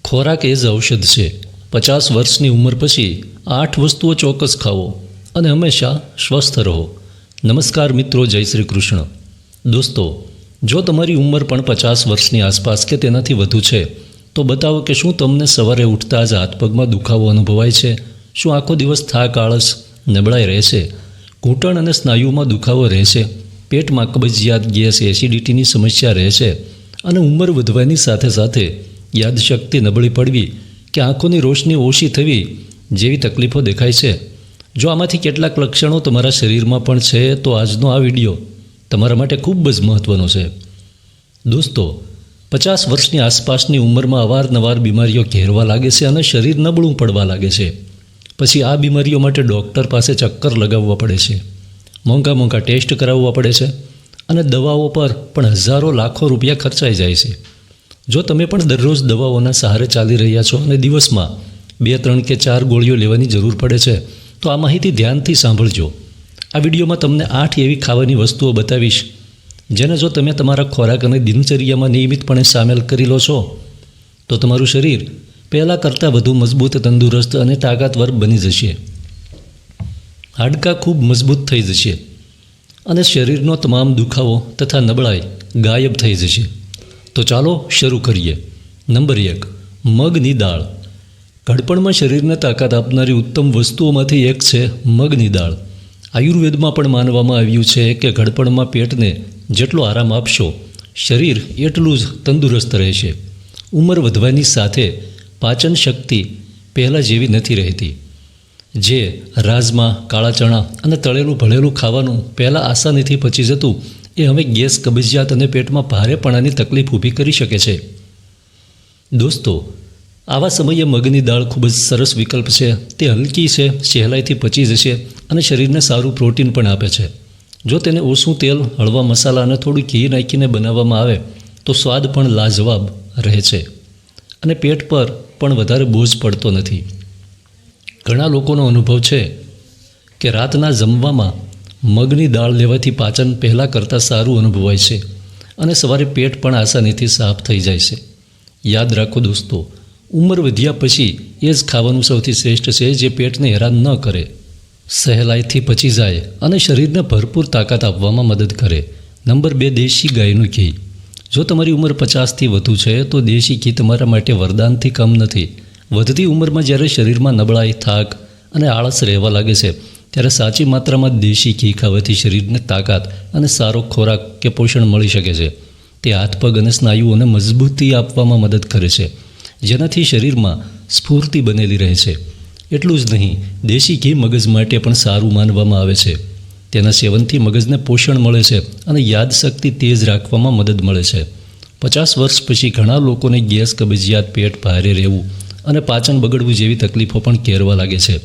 ખોરાક એ જ ઔષધ છે। 50 વર્ષની ઉંમર પછી 8 વસ્તુઓ ચોક્કસ ખાવો અને હંમેશા સ્વસ્થ રહો। નમસ્કાર મિત્રો, જય શ્રી કૃષ્ણ। દોસ્તો, જો તમારી ઉંમર પણ 50 વર્ષની આસપાસ કે તેનાથી વધુ છે તો બતાવો કે શું તમને સવારે ઉઠતા જ હાથ પગમાં દુખાવો અનુભવાય છે? શું આખો દિવસ થાક, આળસ, નબળાઈ રહે છે? ઘૂંટણ અને સ્નાયુમાં દુખાવો રહે છે? પેટમાં કબજિયાત, ગેસ, એસિડિટીની સમસ્યા રહે છે? અને ઉંમર વધવાની સાથે સાથે યાદશક્તિ નબળી પડવી કે આંખોની રોશની ઓછી થવી જેવી તકલીફો દેખાય છે? જો આમાંથી કેટલાક લક્ષણો તમારા શરીરમાં પણ છે તો આજનો આ વિડીયો તમારા માટે ખૂબ જ મહત્ત્વનો છે। દોસ્તો, 50 વર્ષની આસપાસની ઉંમરમાં અવારનવાર બીમારીઓ ઘેરવા લાગે છે અને શરીર નબળું પડવા લાગે છે। પછી આ બીમારીઓ માટે ડૉક્ટર પાસે ચક્કર લગાવવા પડે છે, મોંઘા ટેસ્ટ કરાવવા પડે છે અને દવાઓ પર પણ હજારો લાખો રૂપિયા ખર્ચાઈ જાય છે। જો તમે પણ દરરોજ દવાઓના સહારે ચાલી રહ્યા છો અને દિવસમાં 2, 3 કે 4 ગોળીઓ લેવાની જરૂર પડે છે તો આ માહિતી ધ્યાનથી સાંભળજો। આ વિડીયોમાં તમને 8 એવી ખાવાની વસ્તુઓ બતાવીશ જેને જો તમે તમારા ખોરાક અને દિનચર્યામાં નિયમિતપણે સામેલ કરી લો છો તો તમારું શરીર પહેલાં કરતાં વધુ મજબૂત, તંદુરસ્ત અને તાકાતવર બની જશે। હાડકાં ખૂબ મજબૂત થઈ જશે અને શરીરનો તમામ દુખાવો તથા નબળાઈ ગાયબ થઈ જશે। તો ચાલો શરૂ કરીએ। નંબર 1, મગની દાળ। ઘડપણમાં શરીરને તાકાત આપનારી ઉત્તમ વસ્તુઓમાંથી એક છે મગની દાળ। આયુર્વેદમાં પણ માનવામાં આવ્યું છે કે ઘડપણમાં પેટને જેટલો આરામ આપશો, શરીર એટલું જ તંદુરસ્ત રહેશે। ઉંમર વધવાની સાથે પાચન શક્તિ પહેલાં જેવી નથી રહેતી। જે રાજમા, કાળા ચણા અને તળેલું ભળેલું ખાવાનું પહેલાં આસાનીથી પચી જતું એ હવે ગેસ, કબજિયાત અને પેટમાં ભારેપણાની તકલીફ ઊભી કરી શકે છે। દોસ્તો, આવા સમયે મગની દાળ ખૂબ જ સરસ વિકલ્પ છે। તે હલકી છે, સહેલાઈથી પચી જશે અને શરીરને સારું પ્રોટીન પણ આપે છે। જો તેને ઓછું તેલ, હળવા મસાલા અને થોડું ઘી નાખીને બનાવવામાં આવે તો સ્વાદ પણ લાજવાબ રહે છે અને પેટ પર પણ વધારે બોજ પડતો નથી। ઘણા લોકોનો અનુભવ છે કે રાતના જમવામાં મગની દાળ લેવાથી પાચન પહેલાં કરતાં સારું અનુભવાય છે અને સવારે પેટ પણ આસાનીથી સાફ થઈ જાય છે। યાદ રાખો દોસ્તો, ઉંમર વધ્યા પછી એ જ ખાવાનું સૌથી શ્રેષ્ઠ છે જે પેટને હેરાન ન કરે, સહેલાઈથી પચી જાય અને શરીરને ભરપૂર તાકાત આપવામાં મદદ કરે। નંબર 2, દેશી ગાયનું ઘી। જો તમારી ઉંમર 50થી વધુ છે તો દેશી ઘી તમારા માટે વરદાનથી કમ નથી। વધતી ઉંમરમાં જ્યારે શરીરમાં નબળાઈ, થાક અને આળસ રહેવા લાગે છે ત્યારે સાચી માત્રામાં દેશી ઘી ખાવાથી શરીરને તાકાત અને સારો ખોરાક કે પોષણ મળી શકે છે। તે હાથ, પગ અને સ્નાયુઓને મજબૂતી આપવામાં મદદ કરે છે, જેનાથી શરીરમાં સ્ફૂર્તિ બનેલી રહે છે। એટલું જ નહીં, દેશી ઘી મગજ માટે પણ સારું માનવામાં આવે છે। તેના સેવનથી મગજને પોષણ મળે છે અને યાદશક્તિ તેજ રાખવામાં મદદ મળે છે। 50 વર્ષ પછી ઘણા લોકોને ગેસ, કબજિયાત, પેટ ભારે રહેવું અને પાચન બગડવું જેવી તકલીફો પણ ઘેરવા લાગે છે।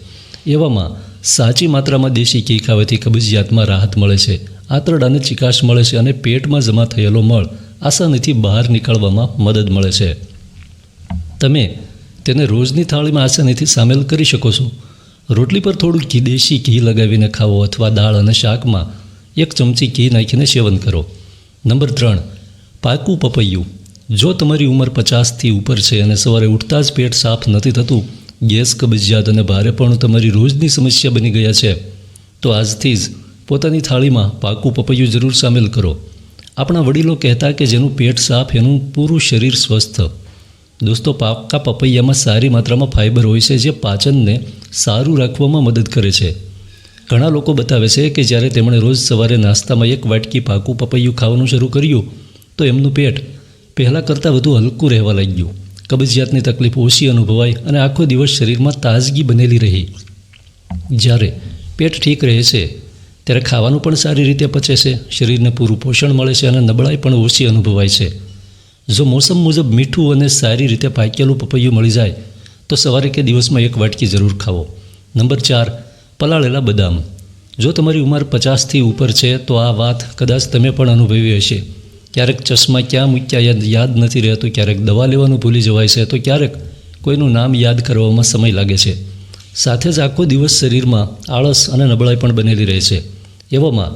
એવામાં સાચી માત્રામાં દેશી ઘી ખાવાથી કબજિયાતમાં રાહત મળે છે, આંતરડાને ચિકાશ મળે છે અને પેટમાં જમા થયેલો મળ આસાનીથી બહાર નીકળવામાં મદદ મળે છે। તમે તેને રોજની થાળીમાં આસાનીથી સામેલ કરી શકો છો। રોટલી પર થોડું દેશી ઘી લગાવીને ખાવો અથવા દાળ અને શાકમાં 1 ચમચી ઘી નાખીને સેવન કરો। નંબર 3, પાકું પપૈયું। જો તમારી ઉંમર 50થી ઉપર છે અને સવારે ઉઠતા જ પેટ સાફ નથી થતું, ગેસ, કબજિયાત અને ભારેપણું તમારી રોજની સમસ્યા બની ગયા છે તો આજથી જ પોતાની થાળીમાં પાકું પપૈયું જરૂર સામેલ કરો। આપણા વડીલો કહેતા કે જેનું પેટ સાફ એનું પૂરું શરીર સ્વસ્થ। દોસ્તો, પાકા પપૈયામાં સારી માત્રામાં ફાઇબર હોય છે જે પાચનને સારું રાખવામાં મદદ કરે છે। ઘણા લોકો બતાવે છે કે જ્યારે તેમણે રોજ સવારે નાસ્તામાં 1 વાટકી પાકું પપૈયું ખાવાનું શરૂ કર્યું તો એમનું પેટ પહેલાં કરતાં વધુ હલકું રહેવા લાગ્યું, કબજિયાતની તકલીફ ઓછી અનુભવાઈ અને આખો દિવસ શરીરમાં તાજગી બનેલી રહી। જ્યારે પેટ ઠીક રહે છે ત્યારે ખાવાનું પણ સારી રીતે પચે છે, શરીરને પૂરું પોષણ મળે છે અને નબળાઈ પણ ઓછી અનુભવાય છે। જો મોસમ મુજબ મીઠું અને સારી રીતે પાકેલું પપૈયું મળી જાય તો સવારે કે દિવસમાં 1 વાટકી જરૂર ખાવો। નંબર 4, પલાળેલા બદામ। જો તમારી ઉંમર 50થી ઉપર છે તો આ વાત કદાચ તમે પણ અનુભવી હશે। ક્યારેક ચશ્મા ક્યાં મૂક્યા યાદ નથી રહેતું, ક્યારેક દવા લેવાનું ભૂલી જવાય છે, તો ક્યારેક કોઈનું નામ યાદ કરવામાં સમય લાગે છે। સાથે જ આખો દિવસ શરીરમાં આળસ અને નબળાઈ પણ બનેલી રહે છે। એવામાં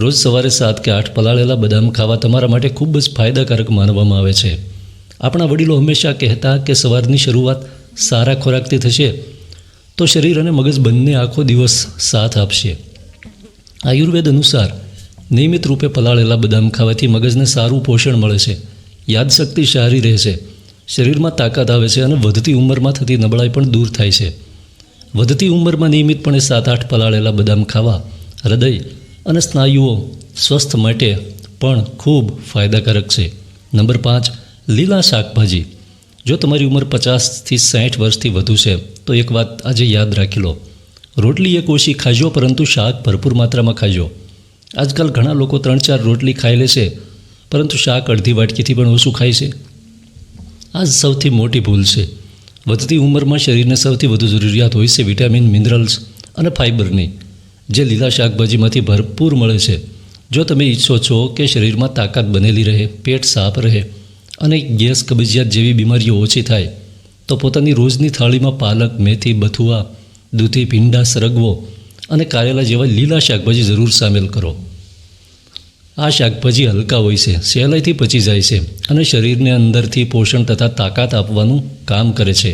રોજ સવારે 7 કે 8 પલાળેલા બદામ ખાવા તમારા માટે ખૂબ જ ફાયદાકારક માનવામાં આવે છે। આપણા વડીલો હંમેશા કહેતા કે સવારની શરૂઆત સારા ખોરાકથી થશે તો શરીર અને મગજ બંને આખો દિવસ સાથ આપશે. આયુર્વેદ અનુસાર નિયમિત રૂપે પલાળેલા બદામ ખાવાથી મગજને સારું પોષણ મળે છે, યાદશક્તિ સારી રહે છે, શરીરમાં તાકાત આવે છે અને વધતી ઉંમરમાં થતી નબળાઈ પણ દૂર થાય છે. વધતી ઉંમરમાં નિયમિતપણે 7-8 પલાળેલા બદામ ખાવા હૃદય અને સ્નાયુઓ સ્વસ્થ માટે પણ ખૂબ ફાયદાકારક છે. નંબર 5, લીલા શાકભાજી. જો તમારી ઉંમર 50થી 60 વર્ષથી વધુ છે તો એક વાત આજે યાદ રાખી લો, રોટલી એક ઓછી ખાજો પરંતુ શાક ભરપૂર માત્રામાં ખાજો. આજકાલ ઘણા લોકો 3-4 રોટલી ખાઈ લે છે પરંતુ શાક અડધી વાટકીથી પણ ઓછું ખાય છે. આ સૌથી મોટી ભૂલ છે. વધતી ઉંમરમાં શરીરને સૌથી વધુ જરૂરિયાત હોય છે વિટામિન, મિનરલ્સ અને ફાઇબરની, જે લીલા શાકભાજીમાંથી ભરપૂર મળે છે. જો તમે ઈચ્છો છો કે શરીરમાં તાકાત બનેલી રહે, પેટ સાફ રહે અને ગેસ, કબજિયાત જેવી બીમારીઓ ઓછી થાય તો પોતાની રોજની થાળીમાં પાલક, મેથી, બથુઆ, દૂધી, ભીંડા, સરગવો અને કારેલા જેવા લીલા શાકભાજી જરૂર સામેલ કરો. આ શાકભાજી હલકા હોય છે, સહેલાઈથી પચી જાય છે અને શરીરને અંદરથી પોષણ તથા તાકાત આપવાનું કામ કરે છે.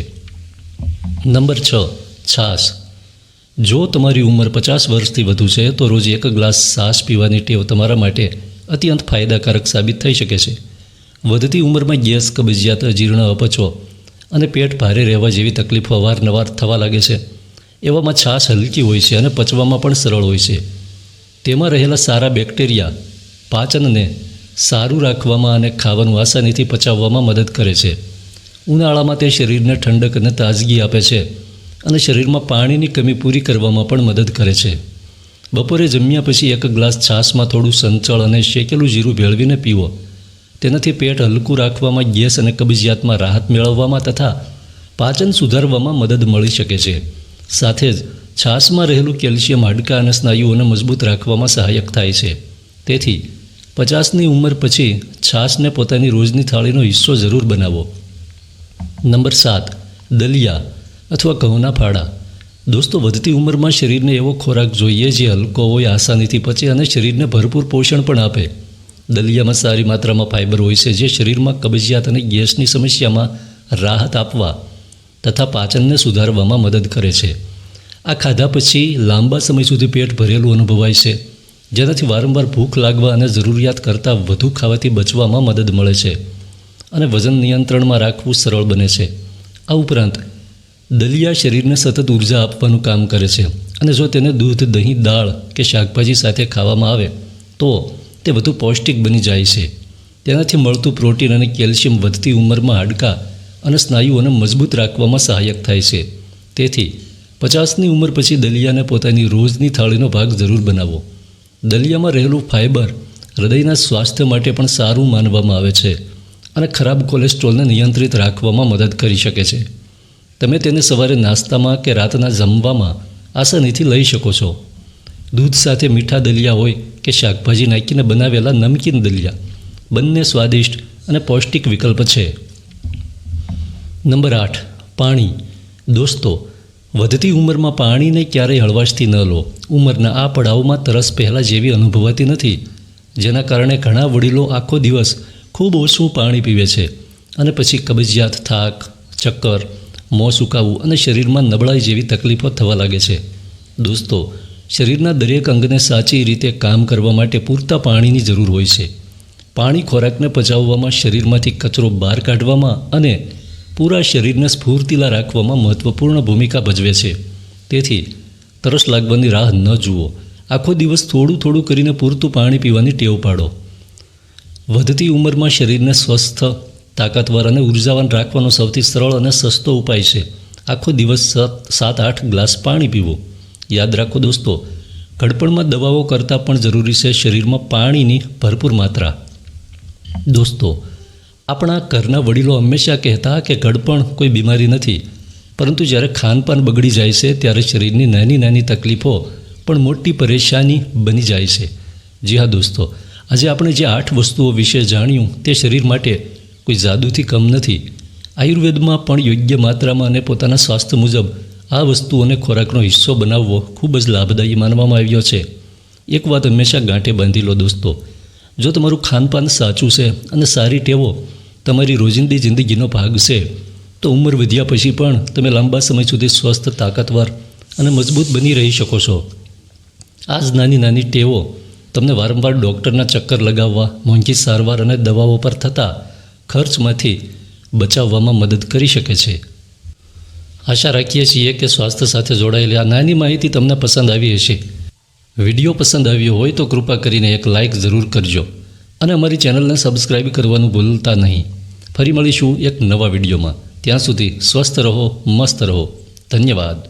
નંબર 6, છાશ. જો તમારી ઉંમર 50 વર્ષથી વધુ છે તો રોજ 1 ગ્લાસ છાશ પીવાની ટેવ તમારા માટે અત્યંત ફાયદાકારક સાબિત થઈ શકે છે. વધતી ઉંમરમાં ગેસ, કબજિયાત, અજીર્ણ, અપચો અને પેટ ભારે રહેવા જેવી તકલીફો અવારનવાર થવા લાગે છે. એવામાં છાશ હલકી હોય છે અને પચવામાં પણ સરળ હોય છે. તેમાં રહેલા સારા બેક્ટેરિયા પાચનને સારું રાખવામાં અને ખાવાનું આસાનીથી પચાવવામાં મદદ કરે છે. ઉનાળામાં તે શરીરને ઠંડક અને તાજગી આપે છે અને શરીરમાં પાણીની કમી પૂરી કરવામાં પણ મદદ કરે છે. બપોરે જમ્યા પછી 1 ગ્લાસ છાશમાં થોડું સંચળ અને શેકેલું જીરું ભેળવીને પીવો. તેનાથી પેટ હલકું રાખવામાં, ગેસ અને કબજિયાતમાં રાહત મેળવવામાં તથા પાચન સુધારવામાં મદદ મળી શકે છે. સાથે જ છાશમાં રહેલું કેલ્શિયમ હાડકાં અને સ્નાયુઓને મજબૂત રાખવામાં સહાયક થાય છે. તેથી 50ની ઉંમર પછી છાશને પોતાની રોજની થાળીનો હિસ્સો જરૂર બનાવો. નંબર 7, દલિયા અથવા ઘઉંના ફાડા. દોસ્તો, વધતી ઉંમરમાં શરીરને એવો ખોરાક જોઈએ જે હલકો હોય, આસાનીથી પચે અને શરીરને ભરપૂર પોષણ પણ આપે. દલિયામાં સારી માત્રામાં ફાઇબર હોય છે, જે શરીરમાં કબજિયાત અને ગેસની સમસ્યામાં રાહત આપવા તથા પાચનને સુધારવામાં મદદ કરે છે. આ ખાધા પછી લાંબા સમય સુધી પેટ ભરેલું અનુભવાય છે, જેનાથી વારંવાર ભૂખ લાગવા અને જરૂરિયાત કરતાં વધુ ખાવાથી બચવામાં મદદ મળે છે અને વજન નિયંત્રણમાં રાખવું સરળ બને છે. આ ઉપરાંત દલિયા શરીરને સતત ઉર્જા આપવાનું કામ કરે છે અને જો તેને દૂધ, દહીં, દાળ કે શાકભાજી સાથે ખાવામાં આવે તો તે વધુ પૌષ્ટિક બની જાય છે. તેનાથી મળતું પ્રોટીન અને કેલ્શિયમ વધતી ઉંમરમાં હાડકાં અને સ્નાયુઓને મજબૂત રાખવામાં સહાયક થાય છે. તેથી 50ની ઉંમર પછી દલિયાને પોતાની રોજની થાળીનો ભાગ જરૂર બનાવો. દલિયામાં રહેલું ફાઇબર હૃદયના સ્વાસ્થ્ય માટે પણ સારું માનવામાં આવે છે અને ખરાબ કોલેસ્ટ્રોલને નિયંત્રિત રાખવામાં મદદ કરી શકે છે. તમે તેને સવારે નાસ્તામાં કે રાતના જમવામાં આસાનીથી લઈ શકો છો. દૂધ સાથે મીઠા દલિયા હોય કે શાકભાજી નાખીને બનાવેલા નમકીન દલિયા, બંને સ્વાદિષ્ટ અને પૌષ્ટિક વિકલ્પ છે. નંબર 8, પાણી. દોસ્તો, વધતી ઉંમરમાં પાણીને ક્યારેય હળવાશથી ન લો. ઉંમરના આ પડાવમાં તરસ પહેલાં જેવી અનુભવાતી નથી, જેના કારણે ઘણા વડીલો આખો દિવસ ખૂબ ઓછું પાણી પીવે છે અને પછી કબજિયાત, થાક, ચક્કર, મોં સુકાવું અને શરીરમાં નબળાઈ જેવી તકલીફો થવા લાગે છે. દોસ્તો, શરીરના દરેક અંગને સાચી રીતે કામ કરવા માટે પૂરતા પાણીની જરૂર હોય છે. પાણી ખોરાકને પચાવવામાં, શરીરમાંથી કચરો બહાર કાઢવામાં અને પૂરા શરીરને સ્ફૂર્તિલા રાખવામાં મહત્ત્વપૂર્ણ ભૂમિકા ભજવે છે. તેથી તરસ લાગવાની રાહ ન જુઓ. આખો દિવસ થોડું થોડું કરીને પૂરતું પાણી પીવાની ટેવ પાડો. વધતી ઉંમરમાં શરીરને સ્વસ્થ, તાકાતવાર અને ઉર્જાવાન રાખવાનો સૌથી સરળ અને સસ્તો ઉપાય છે આખો દિવસ 7-8 ગ્લાસ પાણી પીવું. યાદ રાખો દોસ્તો, ઘડપણમાં દવાઓ કરતાં પણ જરૂરી છે શરીરમાં પાણીની ભરપૂર માત્રા. દોસ્તો, આપણા ઘરના વડીલો હંમેશા કહેતા કે ઘડપણ કોઈ બીમારી નથી, પરંતુ જ્યારે ખાનપાન બગડી જાય છે ત્યારે શરીરની નાની નાની તકલીફો પણ મોટી પરેશાની બની જાય છે. જી હા દોસ્તો, આજે આપણે જે 8 વસ્તુઓ વિશે જાણ્યું તે શરીર માટે કોઈ જાદુથી કમ નથી. આયુર્વેદમાં પણ યોગ્ય માત્રામાં અને પોતાના સ્વાસ્થ્ય મુજબ આ વસ્તુઓને ખોરાકનો હિસ્સો બનાવવો ખૂબ જ લાભદાયી માનવામાં આવ્યો છે. એક વાત હંમેશા ગાંઠે બાંધી લો દોસ્તો, જો તમારું ખાનપાન સાચું છે અને સારી ટેવો તમારી રોજિંદી જિંદગીનો ભાગ છે, તો ઉંમર વધ્યા પછી પણ તમે લાંબા સમય સુધી સ્વસ્થ, તાકાતવાર અને મજબૂત બની રહી શકો છો. આ જ નાની નાની ટેવો તમને વારંવાર ડૉક્ટરના ચક્કર લગાવવા, મોંઘી સારવાર અને દવાઓ પર થતા ખર્ચમાંથી બચાવવામાં મદદ કરી શકે છે. આશા રાખીએ છીએ કે સ્વાસ્થ્ય સાથે જોડાયેલી આ નાની માહિતી તમને પસંદ આવી હશે. વિડીયો પસંદ આવ્યો હોય તો કૃપા કરીને એક લાઇક જરૂર કરજો અને અમારી ચેનલને સબસ્ક્રાઈબ કરવાનું ભૂલતા નહીં. ફરી મળીશું એક નવા વિડીયોમાં. ત્યાં સુધી સ્વસ્થ રહો, મસ્ત રહો. ધન્યવાદ.